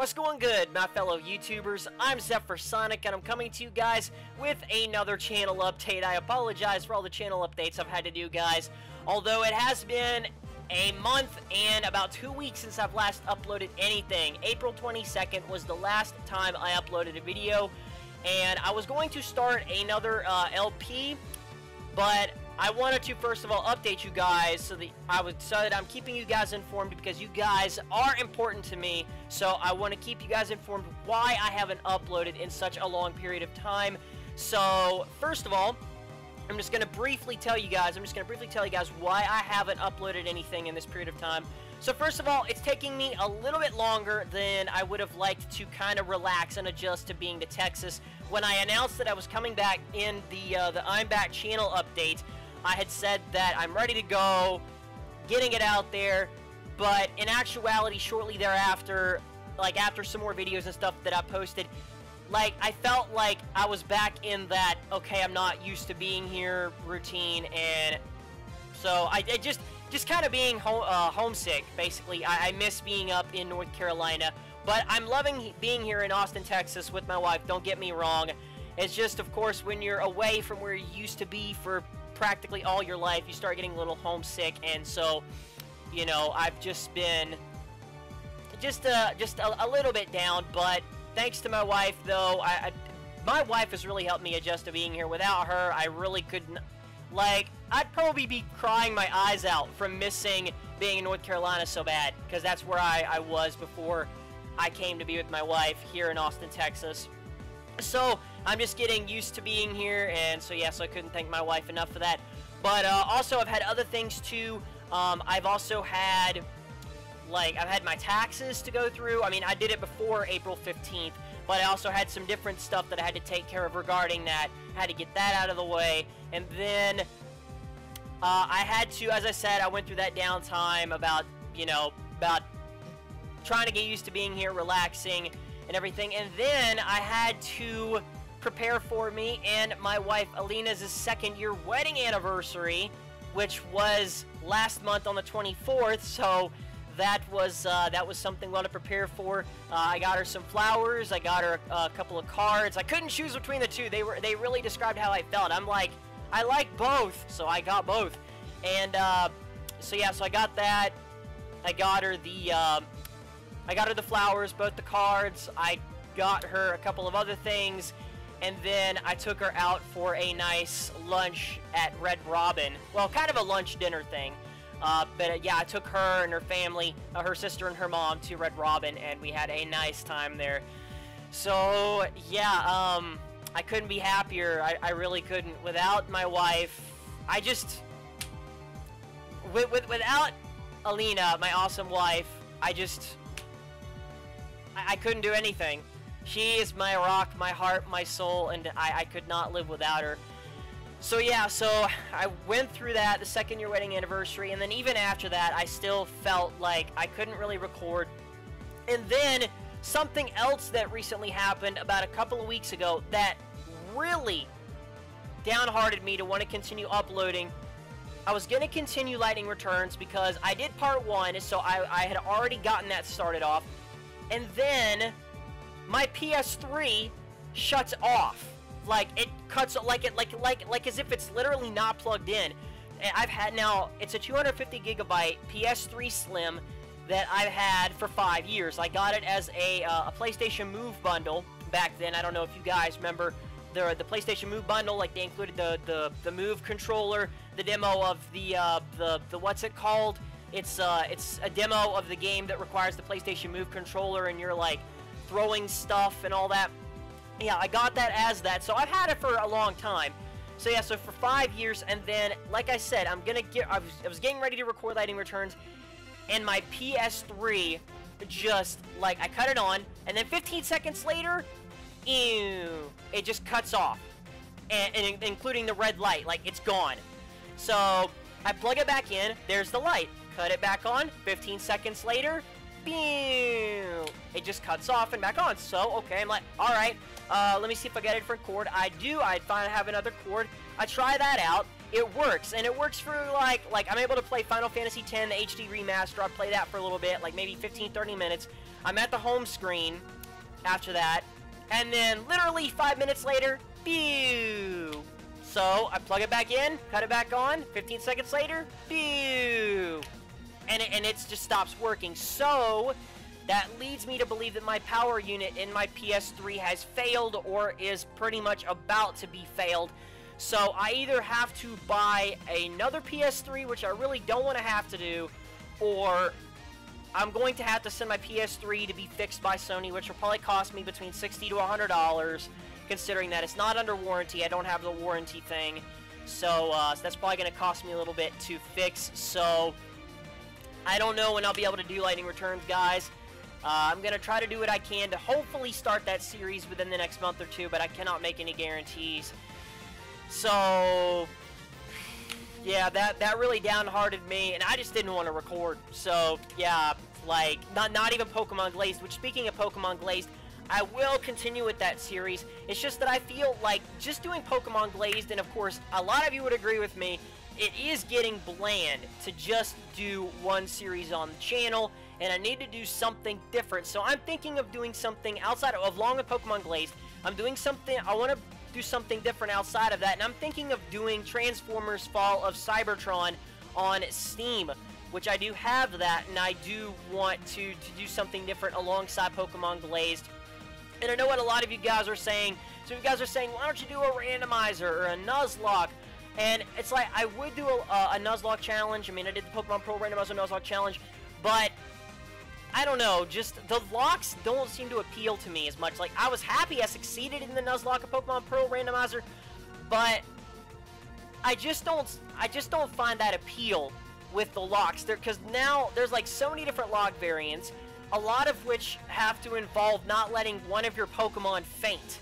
What's going good, my fellow YouTubers? I'm ZephyrSonic, and I'm coming to you guys with another channel update. I apologize for all the channel updates I've had to do, guys. Although it has been a month and about 2 weeks since I've last uploaded anything. April 22nd was the last time I uploaded a video, and I was going to start another LP, but I wanted to first of all update you guys so that I'm keeping you guys informed, because you guys are important to me. So I want to keep you guys informed why I haven't uploaded in such a long period of time. So first of all, I'm just going to briefly tell you guys why I haven't uploaded anything in this period of time. So first of all, it's taking me a little bit longer than I would have liked to kind of relax and adjust to being to Texas. When I announced that I was coming back in the I'm Back channel update, I had said that I'm ready to go, getting it out there, but in actuality, shortly thereafter, like after some more videos and stuff that I posted, like I felt like I was back in that, okay, I'm not used to being here routine, and so I just kind of being homesick, basically. I miss being up in North Carolina, but I'm loving being here in Austin, Texas with my wife, don't get me wrong. It's just, of course, when you're away from where you used to be for practically all your life, you start getting a little homesick, and so, you know, I've just been just a little bit down. But thanks to my wife, though, my wife has really helped me adjust to being here. Without her, I really couldn't, like, I'd probably be crying my eyes out from missing being in North Carolina so bad, because that's where I was before I came to be with my wife here in Austin, Texas. So I'm just getting used to being here, and so yes, I couldn't thank my wife enough for that. But also, I've had other things too. I've also had, like, I've had my taxes to go through. I mean, I did it before April 15th, but I also had some different stuff that I had to take care of regarding that. I had to get that out of the way, and then I had to, as I said, I went through that downtime about, you know, about trying to get used to being here, relaxing, and everything. And then I had to prepare for me and my wife Alina's second-year wedding anniversary, which was last month on the 24th. So that was something well to prepare for. I got her some flowers. I got her a couple of cards. I couldn't choose between the two. They really described how I felt. I'm like, I like both, so I got both. And so yeah, so I got that. I got her the flowers, both the cards. I got her a couple of other things, and then I took her out for a nice lunch at Red Robin. Well, kind of a lunch dinner thing. But yeah, I took her and her family, her sister and her mom, to Red Robin, and we had a nice time there. So yeah, I couldn't be happier. I really couldn't. Without my wife, I just without Alina, my awesome wife, I couldn't do anything. She is my rock, my heart, my soul, and I could not live without her. So yeah, so I went through that, the second-year wedding anniversary, and then even after that, I still felt like I couldn't really record. And then something else that recently happened about a couple of weeks ago that really downhearted me to want to continue uploading. I was going to continue Lightning Returns because I did part 1, so I had already gotten that started off. And then my PS3 shuts off. Like, it cuts, like as if it's literally not plugged in. And I've had now, it's a 250 gigabyte PS3 Slim that I've had for 5 years. I got it as a PlayStation Move bundle back then. I don't know if you guys remember the PlayStation Move bundle. Like, they included the Move controller, the demo of the what's it called? It's a demo of the game that requires the PlayStation Move controller, and you're like throwing stuff and all that. Yeah, I got that as that, so I've had it for a long time. So yeah, so for 5 years, and then, like I said, I was getting ready to record Lightning Returns, and my PS3 just, like, I cut it on, and then 15 seconds later, ew, it just cuts off, and including the red light, like, it's gone. So I plug it back in, there's the light, cut it back on, 15 seconds later, it just cuts off and back on. So, okay, I'm like, alright, let me see if I get a different cord. I do. I finally have another cord. I try that out. it works, and it works for, like I'm able to play Final Fantasy X, the HD Remaster. I'll play that for a little bit, like maybe 15-30 minutes. I'm at the home screen after that, and then literally 5 minutes later, pew! So, I plug it back in, cut it back on, 15 seconds later, pew! And it just stops working. So, that leads me to believe that my power unit in my PS3 has failed or is pretty much about to be failed. So, I either have to buy another PS3, which I really don't want to have to do, or I'm going to have to send my PS3 to be fixed by Sony, which will probably cost me between $60 to $100, considering that it's not under warranty. I don't have the warranty thing, so that's probably going to cost me a little bit to fix. So I don't know when I'll be able to do lightning returns, guys. I'm going to try to do what I can to hopefully start that series within the next month or two, but I cannot make any guarantees. So yeah, that really downhearted me, and I just didn't want to record. So yeah, like not even Pokemon Glazed, which, speaking of Pokemon Glazed, I will continue with that series. It's just that I feel like just doing Pokemon Glazed, and of course a lot of you would agree with me, it is getting bland to just do one series on the channel, and I need to do something different. So I'm thinking of doing something outside of along with Pokemon Glazed. I'm doing something, I want to do something different outside of that, and I'm thinking of doing Transformers Fall of Cybertron on Steam, which I do have that, and I do want to do something different alongside Pokemon Glazed. And I know what a lot of you guys are saying. So you guys are saying, why don't you do a randomizer or a Nuzlocke? And it's like, I would do a Nuzlocke challenge. I mean, I did the Pokemon Pro Randomizer Nuzlocke challenge, but I don't know, just the locks don't seem to appeal to me as much. Like, I was happy I succeeded in the Nuzlocke of Pokemon Pro Randomizer, but I just don't find that appeal with the locks there, because now there's like so many different lock variants, a lot of which have to involve not letting one of your Pokemon faint.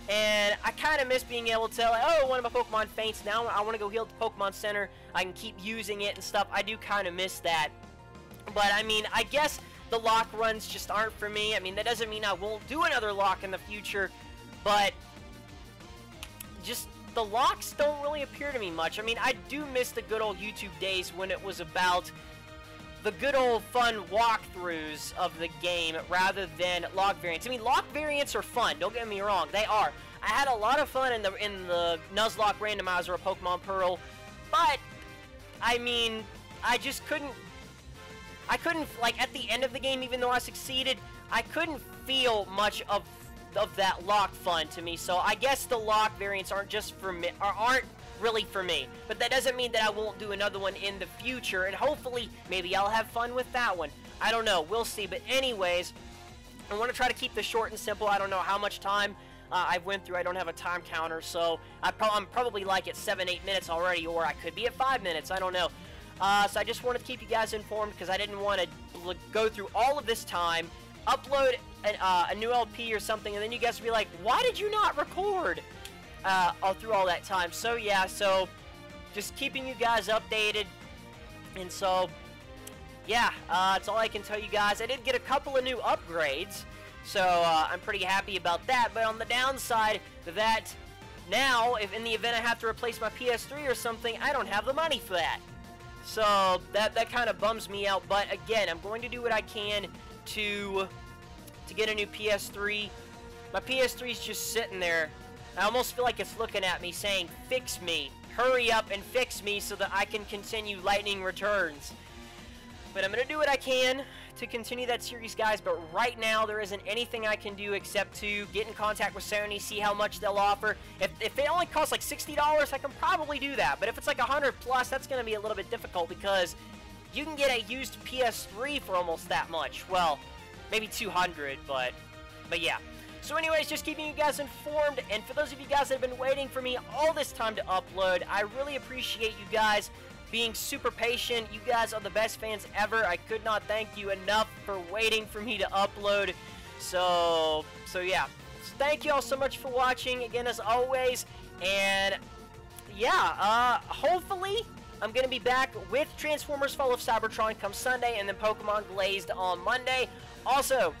And I kind of miss being able to, like, oh, one of my Pokemon faints, now I want to go heal at the Pokemon Center, I can keep using it and stuff. I do kind of miss that. But, I mean, I guess the lock runs just aren't for me. I mean, that doesn't mean I won't do another lock in the future, but just the locks don't really appear to me much. I mean, I do miss the good old YouTube days when it was about the good old fun walkthroughs of the game rather than lock variants. I mean, lock variants are fun, don't get me wrong, they are. I had a lot of fun in the Nuzlocke randomizer of Pokemon Pearl, but I mean, I couldn't, like, at the end of the game, even though I succeeded, I couldn't feel much of that lock fun to me. So I guess the lock variants aren't just for me, or aren't really for me. But that doesn't mean that I won't do another one in the future, and hopefully maybe I'll have fun with that one. I don't know, we'll see. But anyways, I want to try to keep this short and simple. I don't know how much time I've went through. I don't have a time counter, so I'm probably like at 7-8 minutes already, or I could be at 5 minutes, I don't know. So I just wanted to keep you guys informed, because I didn't want to go through all of this time, upload a new LP or something, and then you guys would be like, why did you not record all through all that time? So yeah, so just keeping you guys updated. And so yeah, that's all I can tell you guys. I did get a couple of new upgrades, so I'm pretty happy about that. But on the downside, that now, if in the event I have to replace my PS3 or something, I don't have the money for that. So that kind of bums me out. But again, I'm going to do what I can to get a new PS3. My PS3 is just sitting there. I almost feel like it's looking at me saying, fix me. Hurry up and fix me so that I can continue lightning returns. But I'm going to do what I can to continue that series, guys. But right now, there isn't anything I can do except to get in contact with Sony, see how much they'll offer. If it only costs like $60, I can probably do that. But if it's like 100 plus, that's going to be a little bit difficult, because you can get a used PS3 for almost that much. Well, maybe 200, but yeah. So anyways, just keeping you guys informed, and for those of you guys that have been waiting for me all this time to upload, I really appreciate you guys being super patient. You guys are the best fans ever. I could not thank you enough for waiting for me to upload. So yeah. So thank you all so much for watching, again, as always, and yeah, hopefully I'm going to be back with Transformers Fall of Cybertron come Sunday, and then Pokemon Glazed on Monday. Also,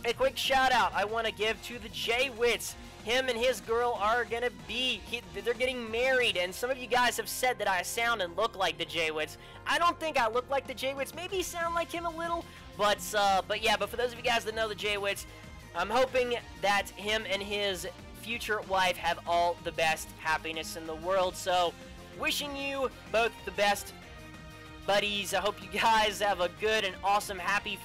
a quick shout out I want to give to the JWittz. Him and his girl are gonna be, they're getting married, and some of you guys have said that I sound and look like the JWittz. I don't think I look like the JWittz, maybe sound like him a little, but yeah, but for those of you guys that know the JWittz, I'm hoping that him and his future wife have all the best happiness in the world. So, wishing you both the best, buddies. I hope you guys have a good and awesome, happy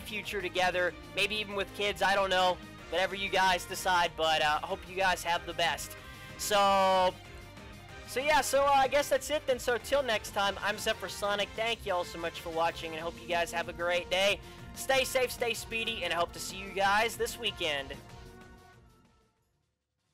future together. Maybe even with kids, I don't know. Whatever you guys decide, but I hope you guys have the best. So yeah, I guess that's it then. So till next time, I'm ZephyrSonic. Thank you all so much for watching, and I hope you guys have a great day. Stay safe, stay speedy, and I hope to see you guys this weekend.